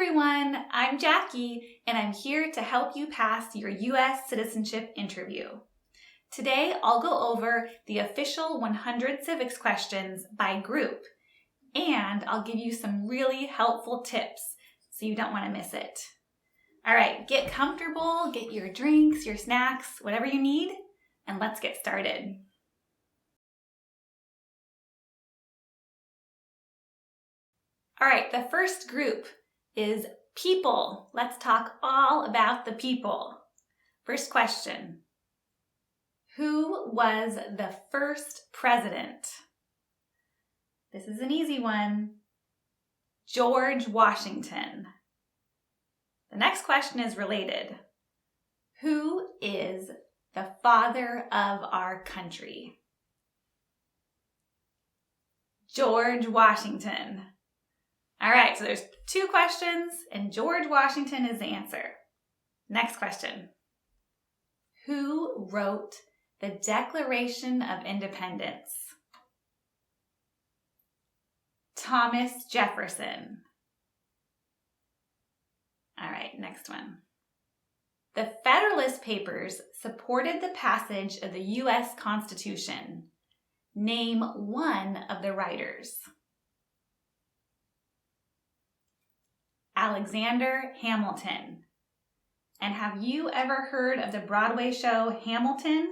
everyone, I'm Jackie, and I'm here to help you pass your US citizenship interview. Today, I'll go over the official 100 civics questions by group, and I'll give you some really helpful tips so you don't want to miss it. All right, get comfortable, get your drinks, your snacks, whatever you need, and let's get started. All right, the first group is people. Let's talk all about the people. First question. Who was the first president? This is an easy one. George Washington. The next question is related. Who is the father of our country? George Washington. All right, so there's two questions, and George Washington is the answer. Next question. Who wrote the Declaration of Independence? Thomas Jefferson. All right, next one. The Federalist Papers supported the passage of the U.S. Constitution. Name one of the writers. Alexander Hamilton. And have you ever heard of the Broadway show Hamilton?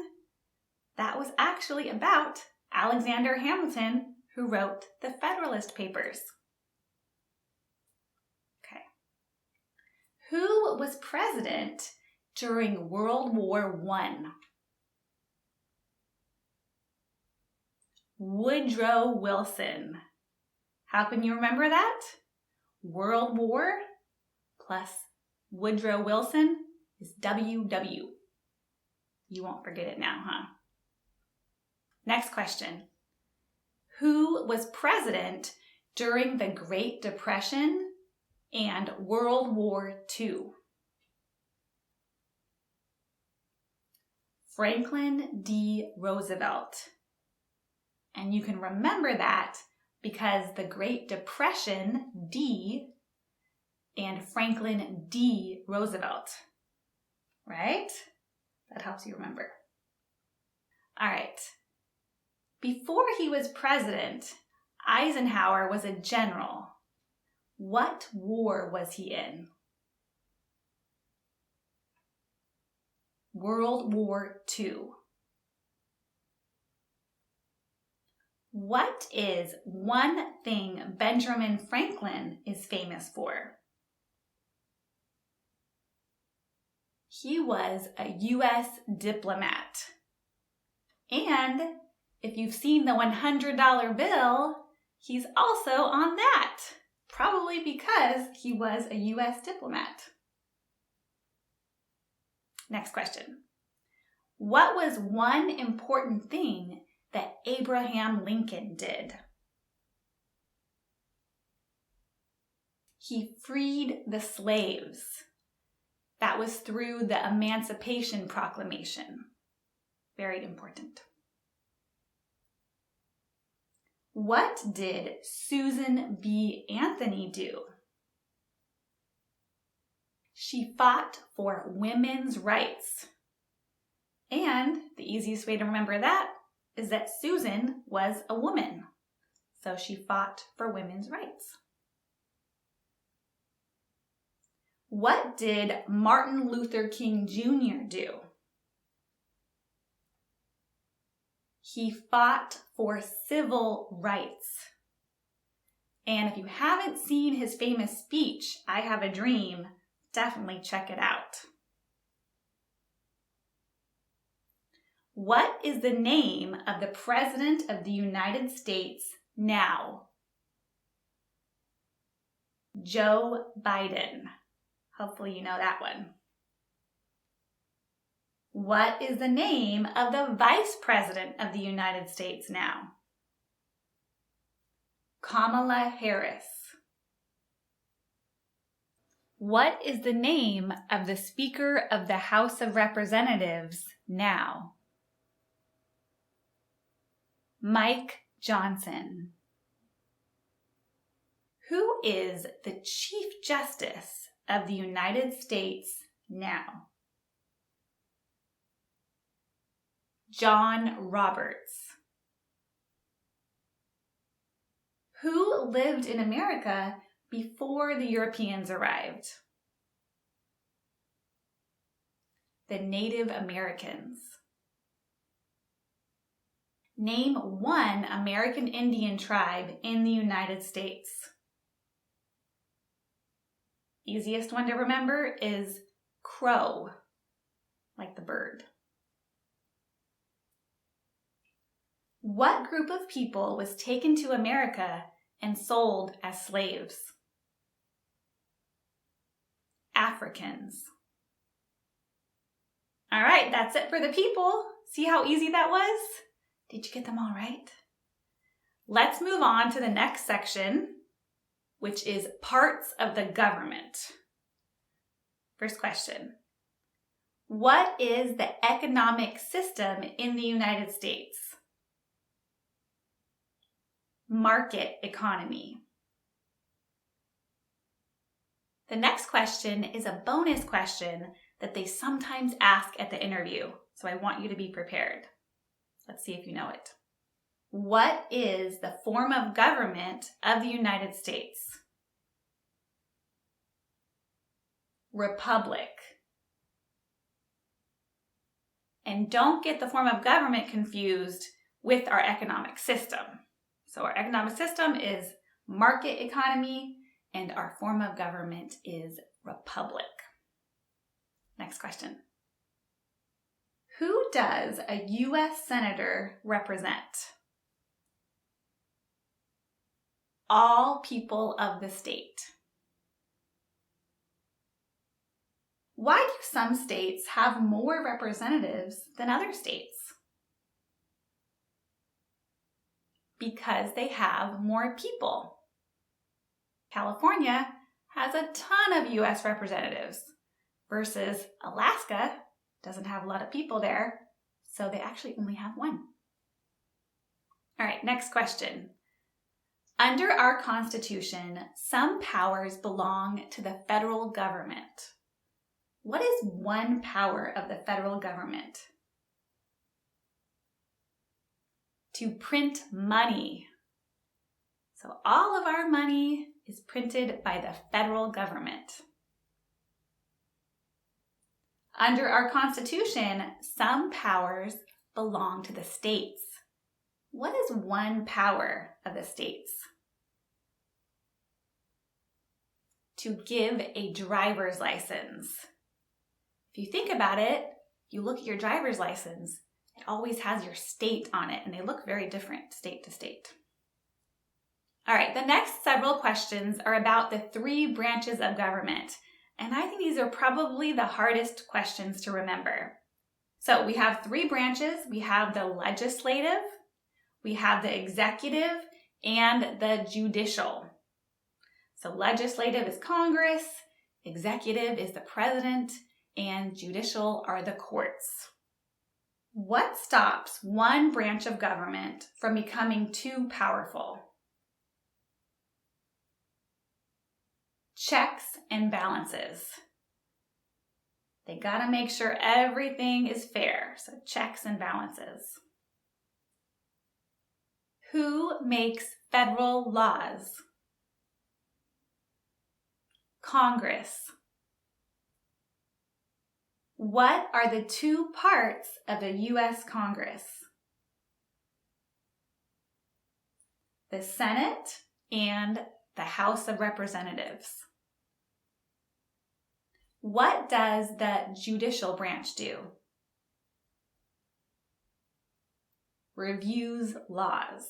That was actually about Alexander Hamilton, who wrote the Federalist Papers. Okay. Who was president during World War I? Woodrow Wilson. How can you remember that? World War plus Woodrow Wilson is WW. You won't forget it now, huh? Next question. Who was president during the Great Depression and World War II? Franklin D. Roosevelt. And you can remember that because the Great Depression, D, and Franklin D. Roosevelt, right? That helps you remember. All right. Before he was president, Eisenhower was a general. What war was he in? World War II. What is one thing Benjamin Franklin is famous for? He was a U.S. diplomat. And if you've seen the $100 bill, he's also on that, probably because he was a U.S. diplomat. Next question. What was one important thing that Abraham Lincoln did? He freed the slaves. That was through the Emancipation Proclamation. Very important. What did Susan B. Anthony do? She fought for women's rights. And the easiest way to remember that is that Susan was a woman, so she fought for women's rights. What did Martin Luther King Jr. do? He fought for civil rights. And if you haven't seen his famous speech, I Have a Dream, definitely check it out. What is the name of the President of the United States now? Joe Biden. Hopefully you know that one. What is the name of the Vice President of the United States now? Kamala Harris. What is the name of the Speaker of the House of Representatives now? Mike Johnson. Who is the Chief Justice of the United States now? John Roberts. Who lived in America before the Europeans arrived? The Native Americans. Name one American Indian tribe in the United States. Easiest one to remember is Crow, like the bird. What group of people was taken to America and sold as slaves? Africans. All right, that's it for the people. See how easy that was? Did you get them all right? Let's move on to the next section, which is parts of the government. First question. What is the economic system in the United States? Market economy. The next question is a bonus question that they sometimes ask at the interview, so I want you to be prepared. Let's see if you know it. What is the form of government of the United States? Republic. And don't get the form of government confused with our economic system. So our economic system is market economy, and our form of government is republic. Next question. Who does a U.S. Senator represent? All people of the state. Why do some states have more representatives than other states? Because they have more people. California has a ton of U.S. representatives versus Alaska doesn't have a lot of people there, so they actually only have one. All right, next question. Under our Constitution, some powers belong to the federal government. What is one power of the federal government? To print money. So all of our money is printed by the federal government. Under our Constitution, some powers belong to the states. What is one power of the states? To give a driver's license. If you think about it, you look at your driver's license, it always has your state on it, and they look very different state to state. All right, the next several questions are about the three branches of government, and I think these are probably the hardest questions to remember. So we have three branches. We have the legislative, we have the executive, and the judicial. So legislative is Congress, executive is the president, and judicial are the courts. What stops one branch of government from becoming too powerful? Checks and balances. They gotta make sure everything is fair, so checks and balances. Who makes federal laws? Congress. What are the two parts of the U.S. Congress? The Senate and the House of Representatives. What does the judicial branch do? Reviews laws.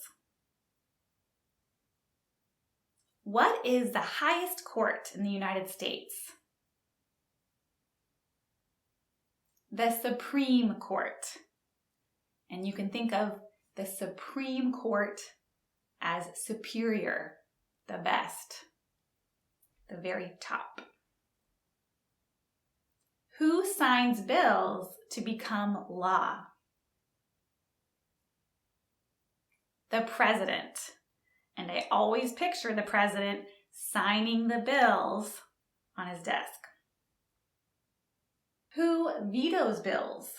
What is the highest court in the United States? The Supreme Court. And you can think of the Supreme Court as superior, the best, the very top. Who signs bills to become law? The president. And I always picture the president signing the bills on his desk. Who vetoes bills?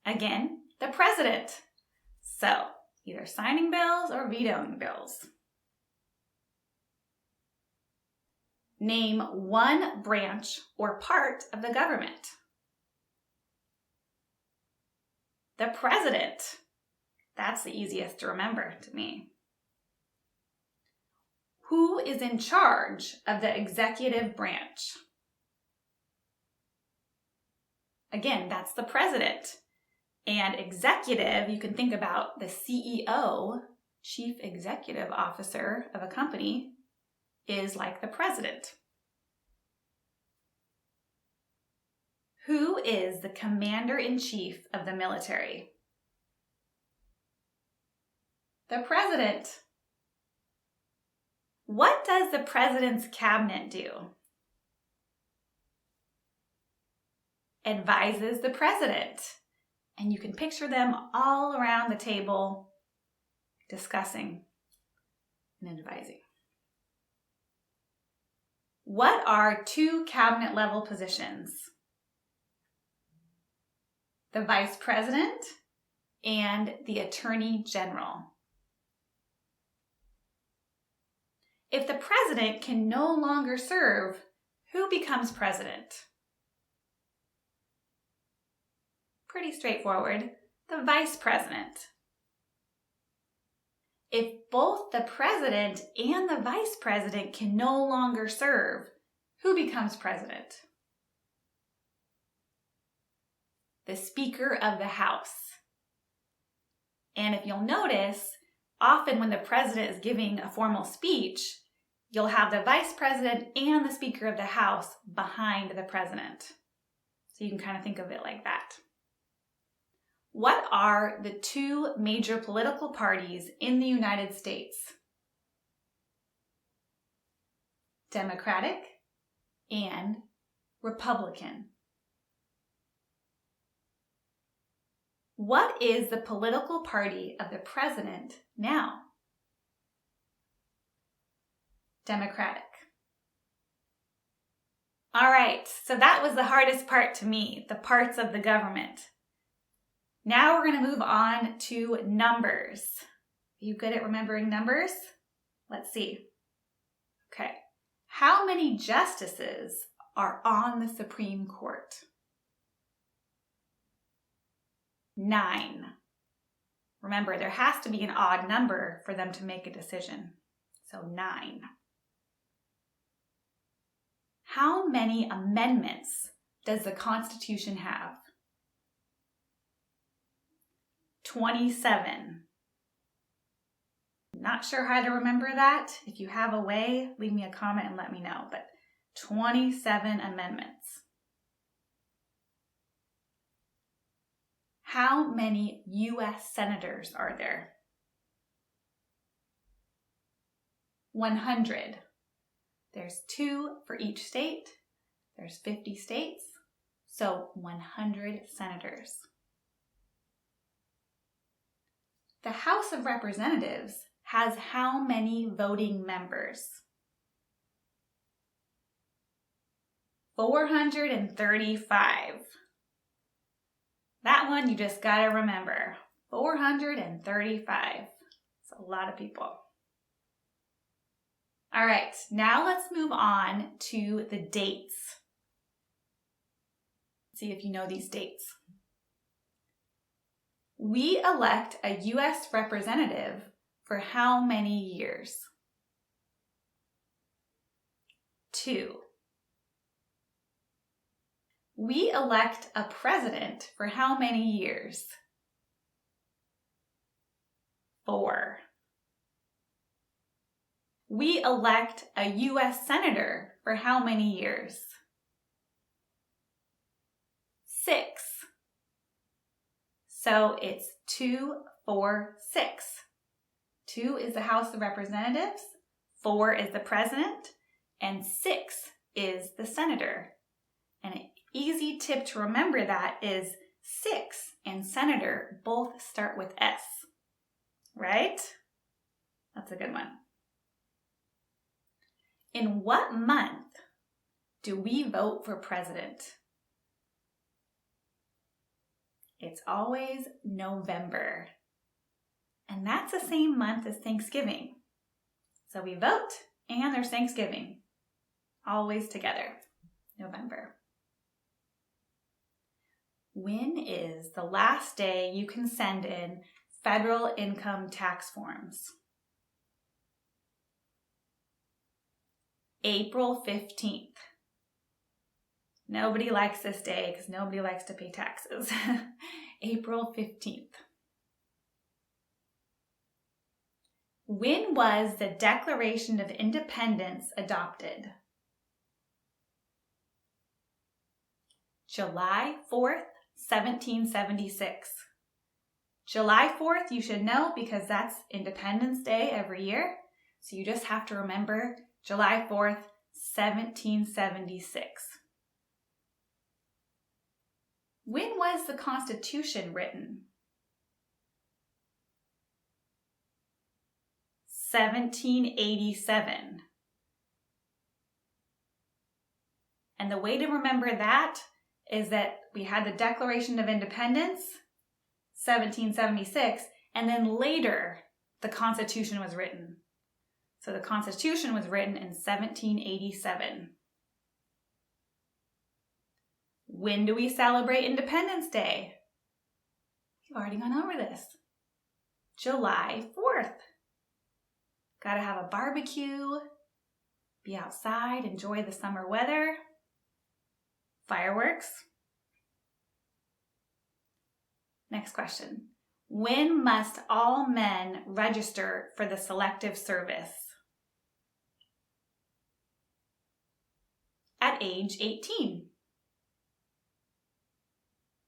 Again, the president. So, either signing bills or vetoing bills. Name one branch or part of the government. The president. That's the easiest to remember to me. Who is in charge of the executive branch? Again, that's the president. And executive, you can think about the CEO, Chief Executive Officer of a company, is like the president. Who is the commander-in-chief of the military? The president. What does the president's cabinet do? Advises the president. And you can picture them all around the table discussing and advising. What are two cabinet level positions? The vice president and the attorney general. If the president can no longer serve, who becomes president? Pretty straightforward, the vice president. If both the president and the vice president can no longer serve, who becomes president? The Speaker of the House. And if you'll notice, often when the president is giving a formal speech, you'll have the vice president and the Speaker of the House behind the president. So you can kind of think of it like that. What are the two major political parties in the United States? Democratic and Republican. What is the political party of the president now? Democratic. All right, so that was the hardest part to me, the parts of the government. Now we're going to move on to numbers. Are you good at remembering numbers? Let's see. Okay. How many justices are on the Supreme Court? 9. Remember, there has to be an odd number for them to make a decision. So 9. How many amendments does the Constitution have? 27. Not sure how to remember that. If you have a way, leave me a comment and let me know. But 27 amendments. How many US senators are there? 100. There's 2 for each state. There's 50 states, so 100 senators. The House of Representatives has how many voting members? 435. That one you just gotta remember. 435. It's a lot of people. All right, now let's move on to the dates. See if you know these dates. We elect a U.S. representative for how many years? 2. We elect a president for how many years? 4. We elect a U.S. senator for how many years? 6. So it's 2, 4, 6. 2 is the House of Representatives, 4 is the president, and 6 is the senator. And an easy tip to remember that is 6 and senator both start with S, right? That's a good one. In what month do we vote for president? It's always November. And that's the same month as Thanksgiving. So we vote and there's Thanksgiving. Always together. November. When is the last day you can send in federal income tax forms? April 15th. Nobody likes this day because nobody likes to pay taxes. April 15th. When was the Declaration of Independence adopted? July 4th, 1776. July 4th you should know because that's Independence Day every year. So you just have to remember July 4th, 1776. When was the Constitution written? 1787. And the way to remember that is that we had the Declaration of Independence, 1776, and then later the Constitution was written. So the Constitution was written in 1787. When do we celebrate Independence Day? We've already gone over this. July 4th. Gotta have a barbecue, be outside, enjoy the summer weather, fireworks. Next question. When must all men register for the Selective Service? At age 18.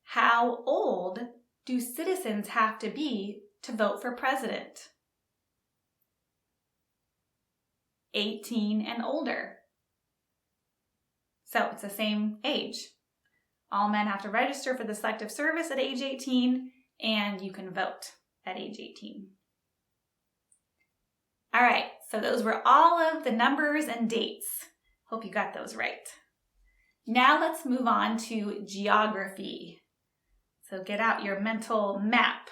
How old do citizens have to be to vote for president? 18 and older. So it's the same age. All men have to register for the Selective Service at age 18, and you can vote at age 18. All right, so those were all of the numbers and dates. Hope you got those right. Now let's move on to geography. So get out your mental map,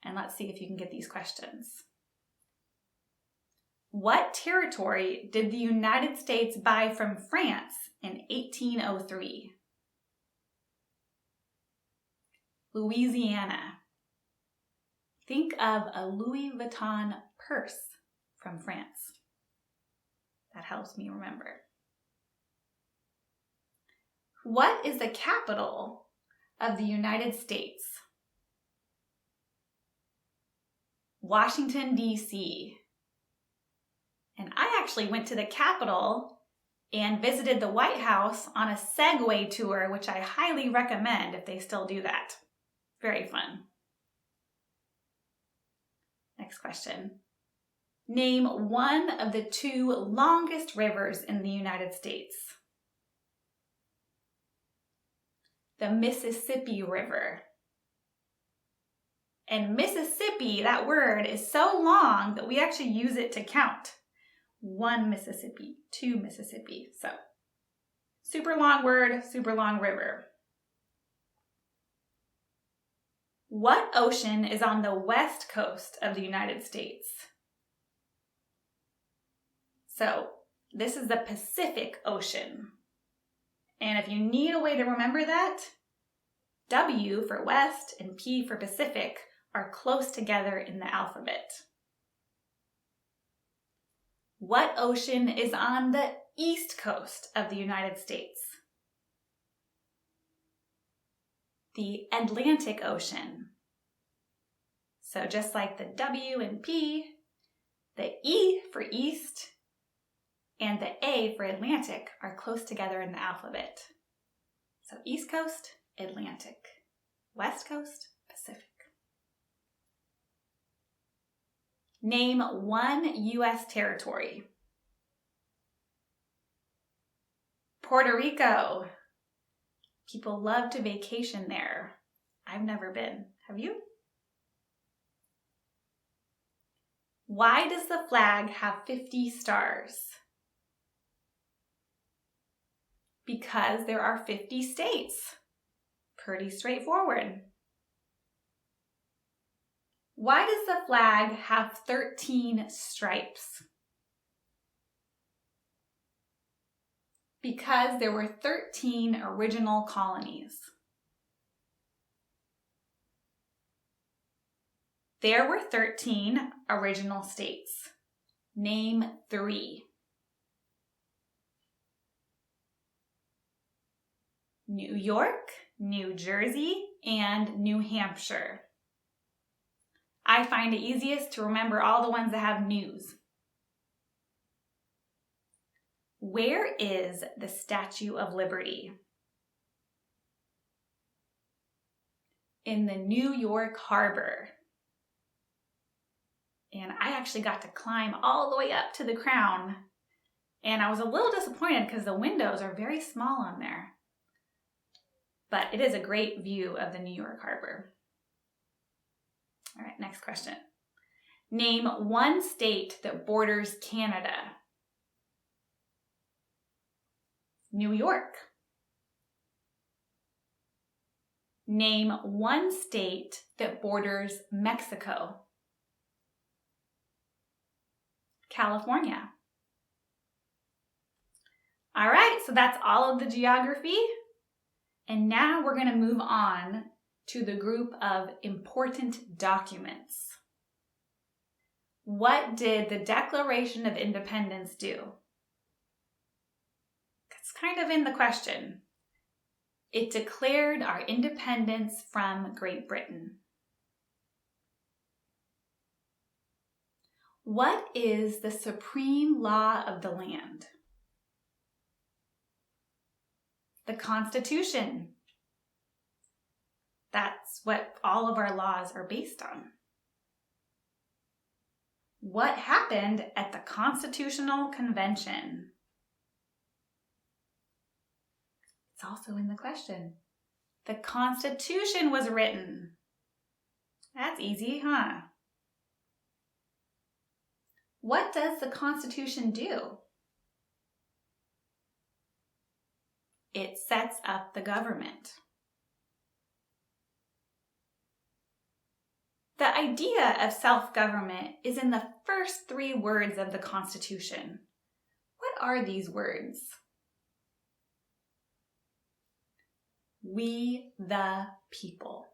and let's see if you can get these questions. What territory did the United States buy from France in 1803? Louisiana. Think of a Louis Vuitton purse from France. That helps me remember. What is the capital of the United States? Washington, D.C. And I actually went to the Capitol and visited the White House on a Segway tour, which I highly recommend if they still do that. Very fun. Next question. Name one of the two longest rivers in the United States. The Mississippi River. And Mississippi, that word, is so long that we actually use it to count. 1 Mississippi, 2 Mississippi. So, super long word, super long river. What ocean is on the west coast of the United States? So, this is the Pacific Ocean. And if you need a way to remember that, W for west and P for Pacific are close together in the alphabet. What ocean is on the east coast of the United States? The Atlantic Ocean. So just like the W and P, the E for east and the A for Atlantic are close together in the alphabet. So East Coast, Atlantic. West Coast, Pacific. Name one U.S. territory. Puerto Rico. People love to vacation there. I've never been. Have you? Why does the flag have 50 stars? Because there are 50 states. Pretty straightforward. Why does the flag have 13 stripes? Because there were 13 original colonies. There were 13 original states. Name 3. New York, New Jersey, and New Hampshire. I find it easiest to remember all the ones that have news. Where is the Statue of Liberty? In the New York Harbor. And I actually got to climb all the way up to the crown. And I was a little disappointed because the windows are very small on there. But it is a great view of the New York Harbor. All right, next question. Name one state that borders Canada. New York. Name one state that borders Mexico. California. All right, so that's all of the geography. And now we're going to move on to the group of important documents. What did the Declaration of Independence do? It's kind of in the question. It declared our independence from Great Britain. What is the supreme law of the land? The Constitution. That's what all of our laws are based on. What happened at the Constitutional Convention? It's also in the question. The Constitution was written. That's easy, huh? What does the Constitution do? It sets up the government. The idea of self-government is in the first 3 words of the Constitution. What are these words? We the people.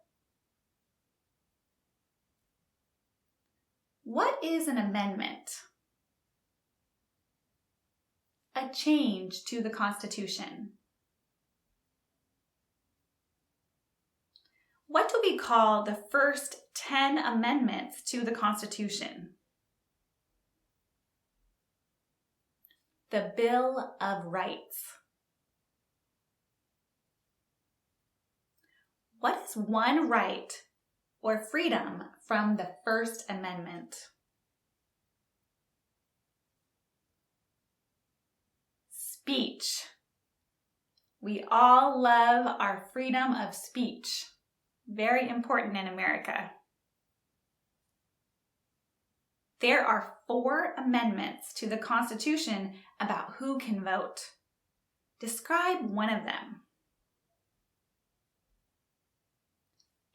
What is an amendment? A change to the Constitution. What do we call the first 10 amendments to the Constitution? The Bill of Rights. What is one right or freedom from the First Amendment? Speech. We all love our freedom of speech. Very important in America. There are 4 amendments to the Constitution about who can vote. Describe one of them.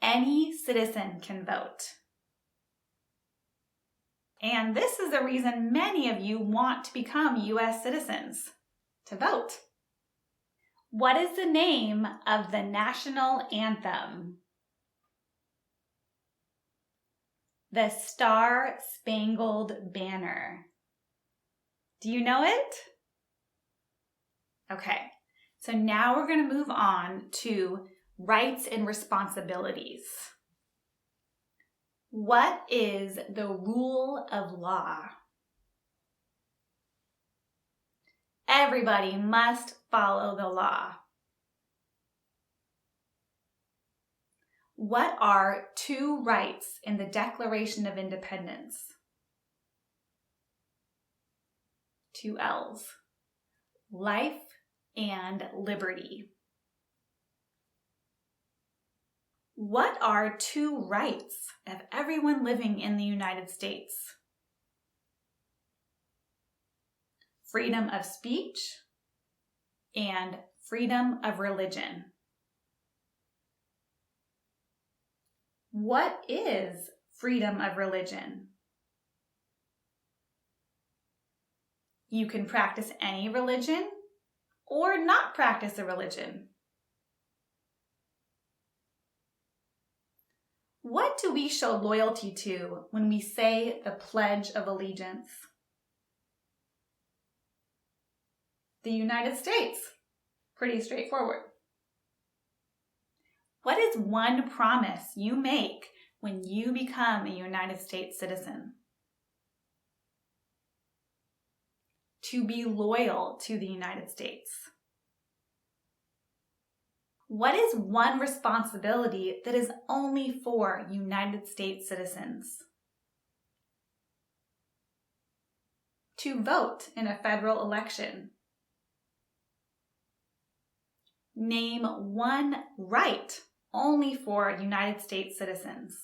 Any citizen can vote. And this is the reason many of you want to become US citizens, to vote. What is the name of the national anthem? The Star-Spangled Banner. Do you know it? Okay, so now we're going to move on to rights and responsibilities. What is the rule of law? Everybody must follow the law. What are 2 rights in the Declaration of Independence? 2 L's. Life and liberty. What are 2 rights of everyone living in the United States? Freedom of speech and freedom of religion. What is freedom of religion? You can practice any religion or not practice a religion. What do we show loyalty to when we say the Pledge of Allegiance? The United States. Pretty straightforward. What is one promise you make when you become a United States citizen? To be loyal to the United States. What is one responsibility that is only for United States citizens? To vote in a federal election. Name one right only for United States citizens.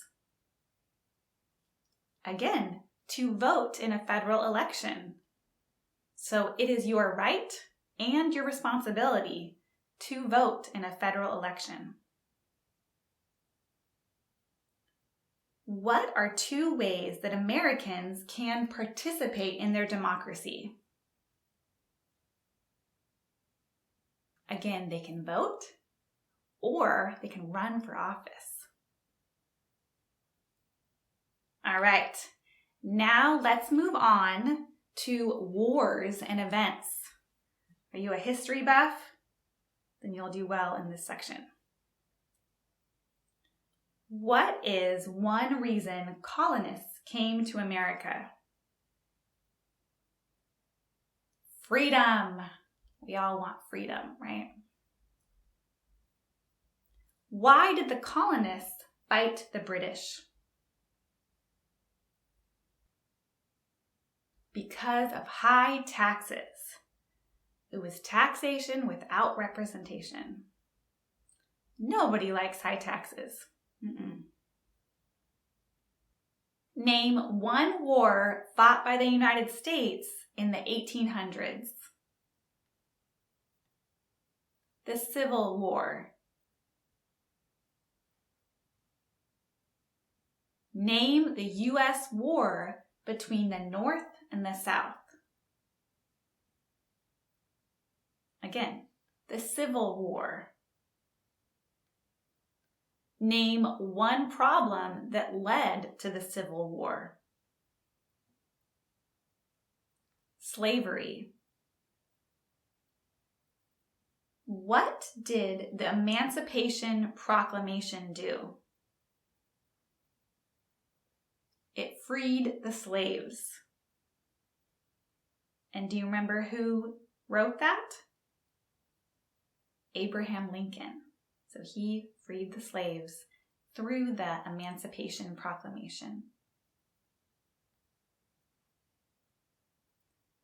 Again, to vote in a federal election. So it is your right and your responsibility to vote in a federal election. What are two ways that Americans can participate in their democracy? Again, they can vote or they can run for office. All right, now let's move on to wars and events. Are you a history buff? Then you'll do well in this section. What is one reason colonists came to America? Freedom. We all want freedom, right? Why did the colonists fight the British? Because of high taxes. It was taxation without representation. Nobody likes high taxes. Name one war fought by the United States in the 1800s. The Civil War. Name the U.S. war between the North and the South. Again, the Civil War. Name one problem that led to the Civil War. Slavery. What did the Emancipation Proclamation do? It freed the slaves. And do you remember who wrote that? Abraham Lincoln. So he freed the slaves through the Emancipation Proclamation.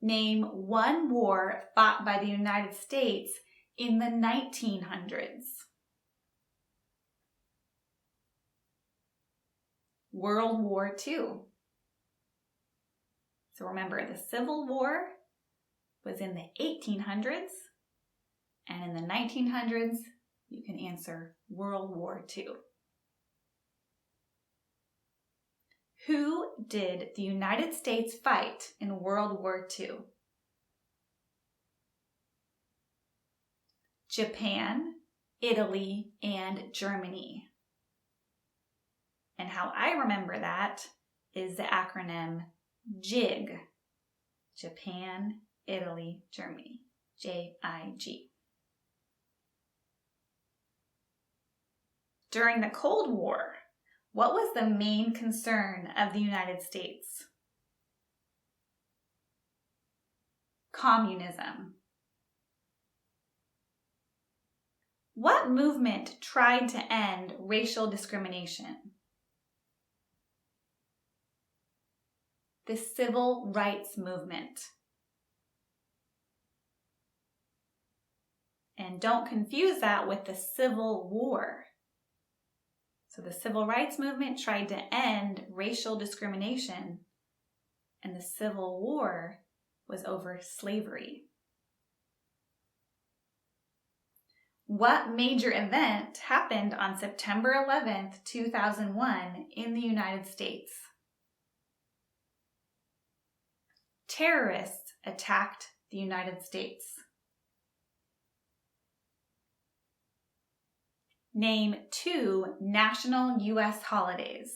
Name one war fought by the United States in the 1900s. World War II. So remember, the Civil War was in the 1800s, and in the 1900s, you can answer World War II. Who did the United States fight in World War II? Japan, Italy, and Germany. And how I remember that is the acronym JIG. Japan, Italy, Germany. JIG. During the Cold War, what was the main concern of the United States? Communism. What movement tried to end racial discrimination? The Civil Rights Movement. And don't confuse that with the Civil War. So the Civil Rights Movement tried to end racial discrimination, and the Civil War was over slavery. What major event happened on September 11th, 2001 in the United States? Terrorists attacked the United States. Name 2 national U.S. holidays.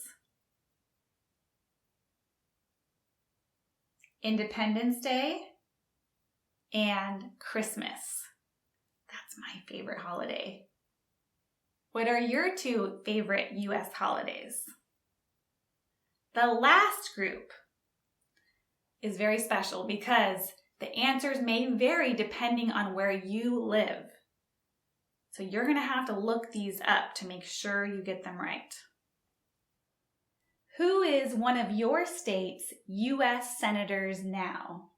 Independence Day and Christmas. That's my favorite holiday. What are your 2 favorite U.S. holidays? The last group is very special because the answers may vary depending on where you live. So you're going to have to look these up to make sure you get them right. Who is one of your state's U.S. senators now?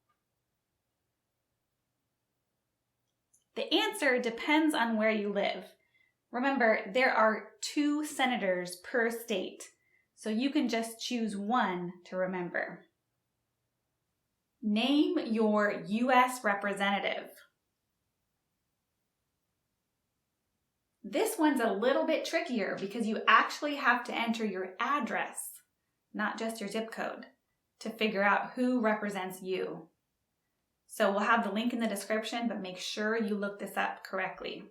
The answer depends on where you live. Remember, there are 2 senators per state, so you can just choose one to remember. Name your U.S. representative. This one's a little bit trickier because you actually have to enter your address, not just your zip code, to figure out who represents you. So we'll have the link in the description, but make sure you look this up correctly.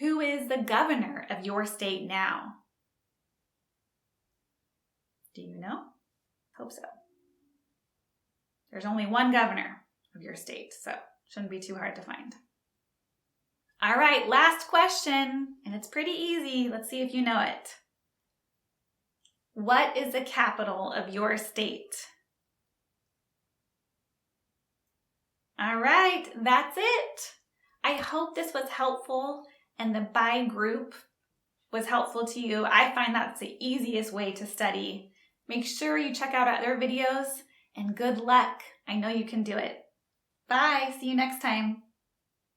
Who is the governor of your state now? Do you know? Hope so. There's only one governor of your state, so shouldn't be too hard to find. All right, last question, and it's pretty easy. Let's see if you know it. What is the capital of your state? All right, that's it. I hope this was helpful and the by group was helpful to you. I find that's the easiest way to study. Make sure you check out other videos and good luck. I know you can do it. Bye, see you next time.